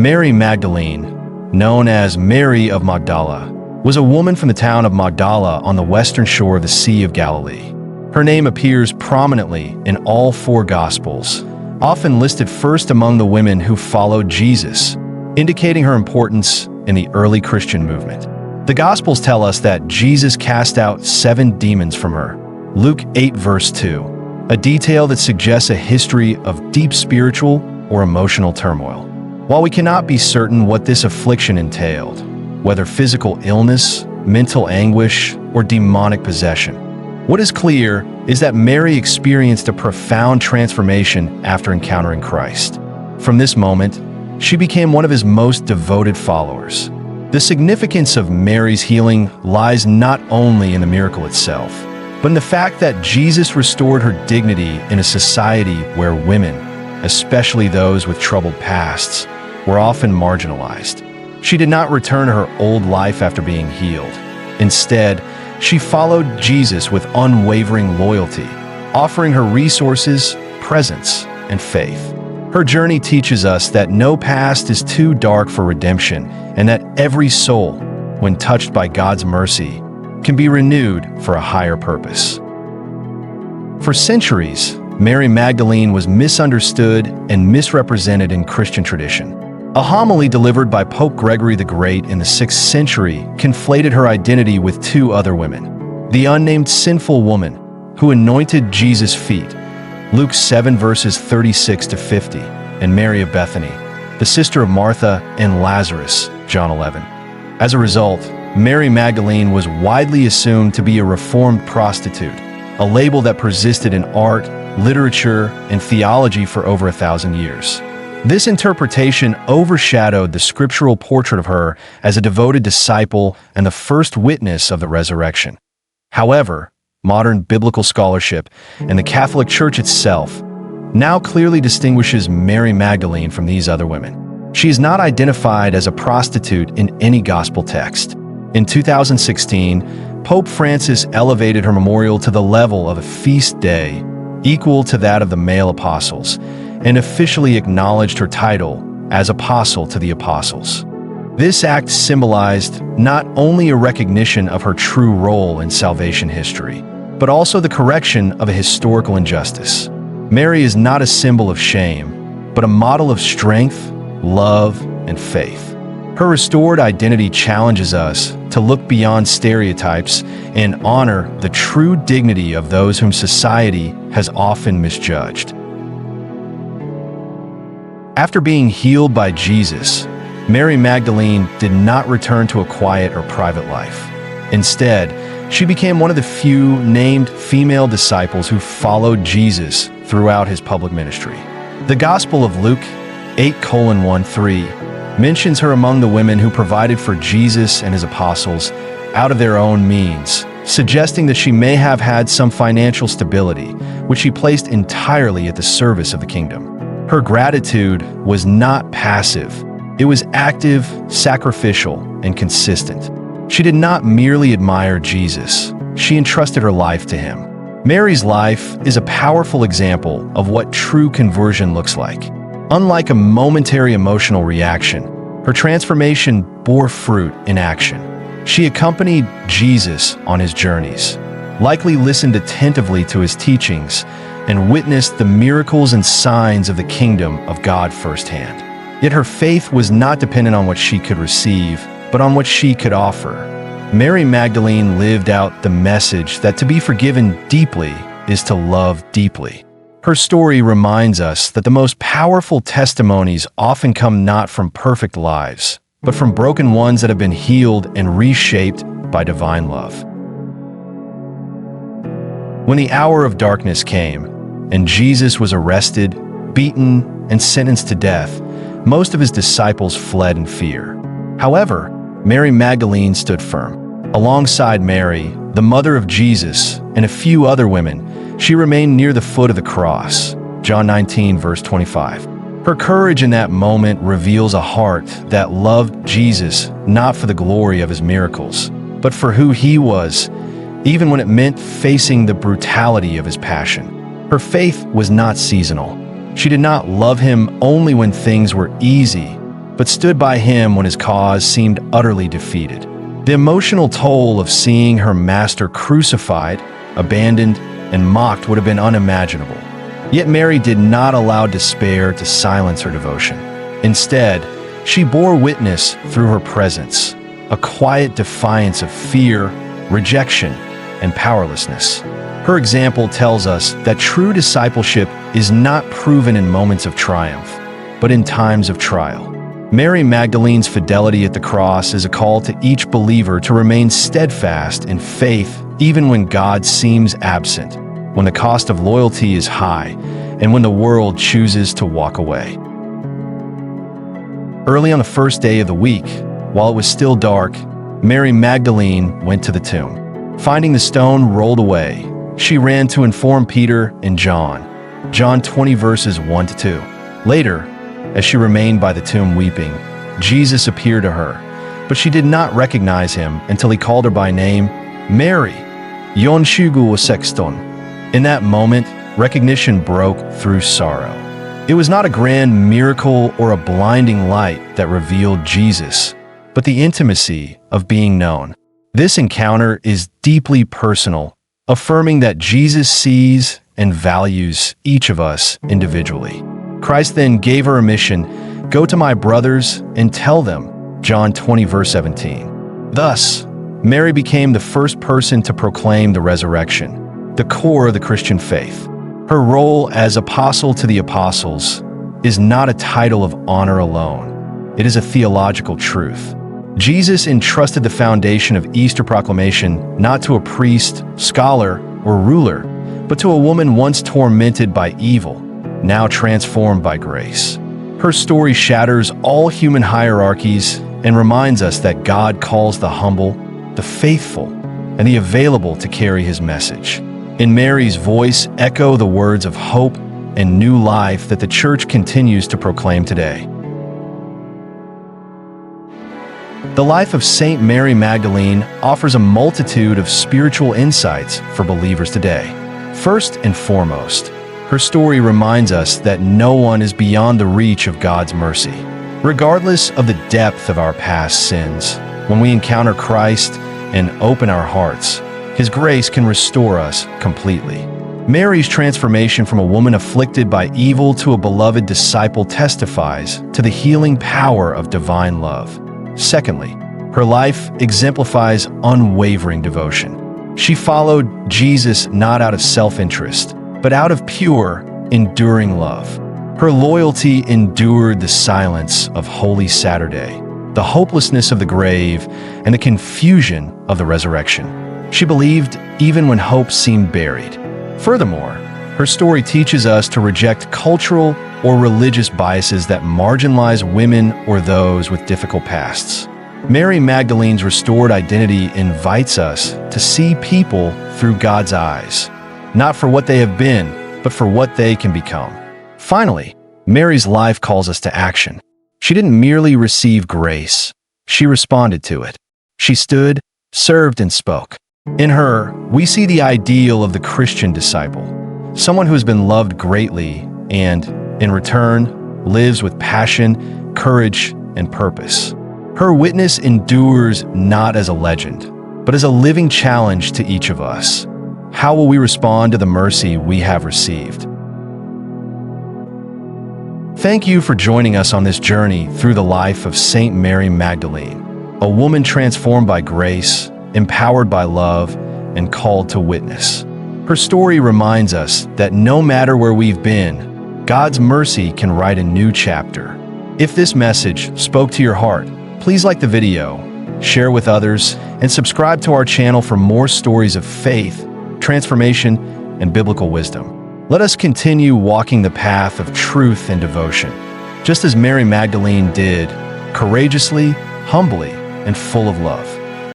Mary Magdalene, known as Mary of Magdala, was a woman from the town of Magdala on the western shore of the Sea of Galilee. Her name appears prominently in all four Gospels, often listed first among the women who followed Jesus, indicating her importance in the early Christian movement. The Gospels tell us that Jesus cast out 7 demons from her, Luke 8 verse 2, a detail that suggests a history of deep spiritual or emotional turmoil. While we cannot be certain what this affliction entailed, whether physical illness, mental anguish, or demonic possession, what is clear is that Mary experienced a profound transformation after encountering Christ. From this moment, she became one of his most devoted followers. The significance of Mary's healing lies not only in the miracle itself, but in the fact that Jesus restored her dignity in a society where women, especially those with troubled pasts, were often marginalized. She did not return to her old life after being healed. Instead, she followed Jesus with unwavering loyalty, offering her resources, presence, and faith. Her journey teaches us that no past is too dark for redemption, and that every soul, when touched by God's mercy, can be renewed for a higher purpose. For centuries, Mary Magdalene was misunderstood and misrepresented in Christian tradition. A homily delivered by Pope Gregory the Great in the 6th century conflated her identity with 2 other women: the unnamed sinful woman who anointed Jesus' feet, Luke 7 verses 36 to 50, and Mary of Bethany, the sister of Martha and Lazarus, John 11. As a result, Mary Magdalene was widely assumed to be a reformed prostitute, a label that persisted in art, literature, and theology for over 1,000 years. This interpretation overshadowed the scriptural portrait of her as a devoted disciple and the first witness of the resurrection. However, modern biblical scholarship and the Catholic Church itself now clearly distinguishes Mary Magdalene from these other women. She is not identified as a prostitute in any gospel text. In 2016, Pope Francis elevated her memorial to the level of a feast day, equal to that of the male apostles, and officially acknowledged her title as Apostle to the Apostles. This act symbolized not only a recognition of her true role in salvation history, but also the correction of a historical injustice. Mary is not a symbol of shame, but a model of strength, love, and faith. Her restored identity challenges us to look beyond stereotypes and honor the true dignity of those whom society has often misjudged. After being healed by Jesus, Mary Magdalene did not return to a quiet or private life. Instead, she became one of the few named female disciples who followed Jesus throughout his public ministry. The Gospel of Luke 8:1-3 mentions her among the women who provided for Jesus and his apostles out of their own means, suggesting that she may have had some financial stability, which she placed entirely at the service of the kingdom. Her gratitude was not passive. It was active, sacrificial, and consistent. She did not merely admire Jesus. She entrusted her life to him. Mary's life is a powerful example of what true conversion looks like. Unlike a momentary emotional reaction, her transformation bore fruit in action. She accompanied Jesus on his journeys, likely listened attentively to his teachings, and witnessed the miracles and signs of the kingdom of God firsthand. Yet her faith was not dependent on what she could receive, but on what she could offer. Mary Magdalene lived out the message that to be forgiven deeply is to love deeply. Her story reminds us that the most powerful testimonies often come not from perfect lives, but from broken ones that have been healed and reshaped by divine love. When the hour of darkness came, and Jesus was arrested, beaten, and sentenced to death, most of his disciples fled in fear. However, Mary Magdalene stood firm. Alongside Mary, the mother of Jesus, and a few other women, she remained near the foot of the cross. John 19, verse 25. Her courage in that moment reveals a heart that loved Jesus not for the glory of his miracles, but for who he was, even when it meant facing the brutality of his passion. Her faith was not seasonal. She did not love him only when things were easy, but stood by him when his cause seemed utterly defeated. The emotional toll of seeing her master crucified, abandoned, and mocked would have been unimaginable. Yet Mary did not allow despair to silence her devotion. Instead, she bore witness through her presence, a quiet defiance of fear, rejection, and powerlessness. Her example tells us that true discipleship is not proven in moments of triumph, but in times of trial. Mary Magdalene's fidelity at the cross is a call to each believer to remain steadfast in faith even when God seems absent, when the cost of loyalty is high, and when the world chooses to walk away. Early on the first day of the week, while it was still dark, Mary Magdalene went to the tomb. Finding the stone rolled away, she ran to inform Peter and John. John 20 verses 1 to 2. Later, as she remained by the tomb weeping, Jesus appeared to her, but she did not recognize him until he called her by name, Mary. Yon shugu sexton. In that moment, recognition broke through sorrow. It was not a grand miracle or a blinding light that revealed Jesus, but the intimacy of being known. This encounter is deeply personal, affirming that Jesus sees and values each of us individually. Christ then gave her a mission, "Go to my brothers and tell them," John 20 verse 17. Thus, Mary became the first person to proclaim the resurrection, the core of the Christian faith. Her role as apostle to the apostles is not a title of honor alone. It is a theological truth. Jesus entrusted the foundation of Easter proclamation not to a priest, scholar, or ruler, but to a woman once tormented by evil, now transformed by grace. Her story shatters all human hierarchies and reminds us that God calls the humble, the faithful, and the available to carry his message. In Mary's voice echo the words of hope and new life that the Church continues to proclaim today. The life of Saint Mary Magdalene offers a multitude of spiritual insights for believers today. First and foremost, her story reminds us that no one is beyond the reach of God's mercy. Regardless of the depth of our past sins, when we encounter Christ and open our hearts, his grace can restore us completely. Mary's transformation from a woman afflicted by evil to a beloved disciple testifies to the healing power of divine love. Secondly, her life exemplifies unwavering devotion. She followed Jesus not out of self-interest, but out of pure, enduring love. Her loyalty endured the silence of Holy Saturday, the hopelessness of the grave, and the confusion of the resurrection. She believed even when hope seemed buried. Furthermore, her story teaches us to reject cultural or religious biases that marginalize women or those with difficult pasts. Mary Magdalene's restored identity invites us to see people through God's eyes, not for what they have been, but for what they can become. Finally, Mary's life calls us to action. She didn't merely receive grace, she responded to it. She stood, served, and spoke. In her, we see the ideal of the Christian disciple, someone who has been loved greatly and, in return, lives with passion, courage, and purpose. Her witness endures not as a legend, but as a living challenge to each of us. How will we respond to the mercy we have received? Thank you for joining us on this journey through the life of Saint Mary Magdalene, a woman transformed by grace, empowered by love, and called to witness. Her story reminds us that no matter where we've been, God's mercy can write a new chapter. If this message spoke to your heart, please like the video, share with others, and subscribe to our channel for more stories of faith, transformation, and biblical wisdom. Let us continue walking the path of truth and devotion, just as Mary Magdalene did, courageously, humbly, and full of love.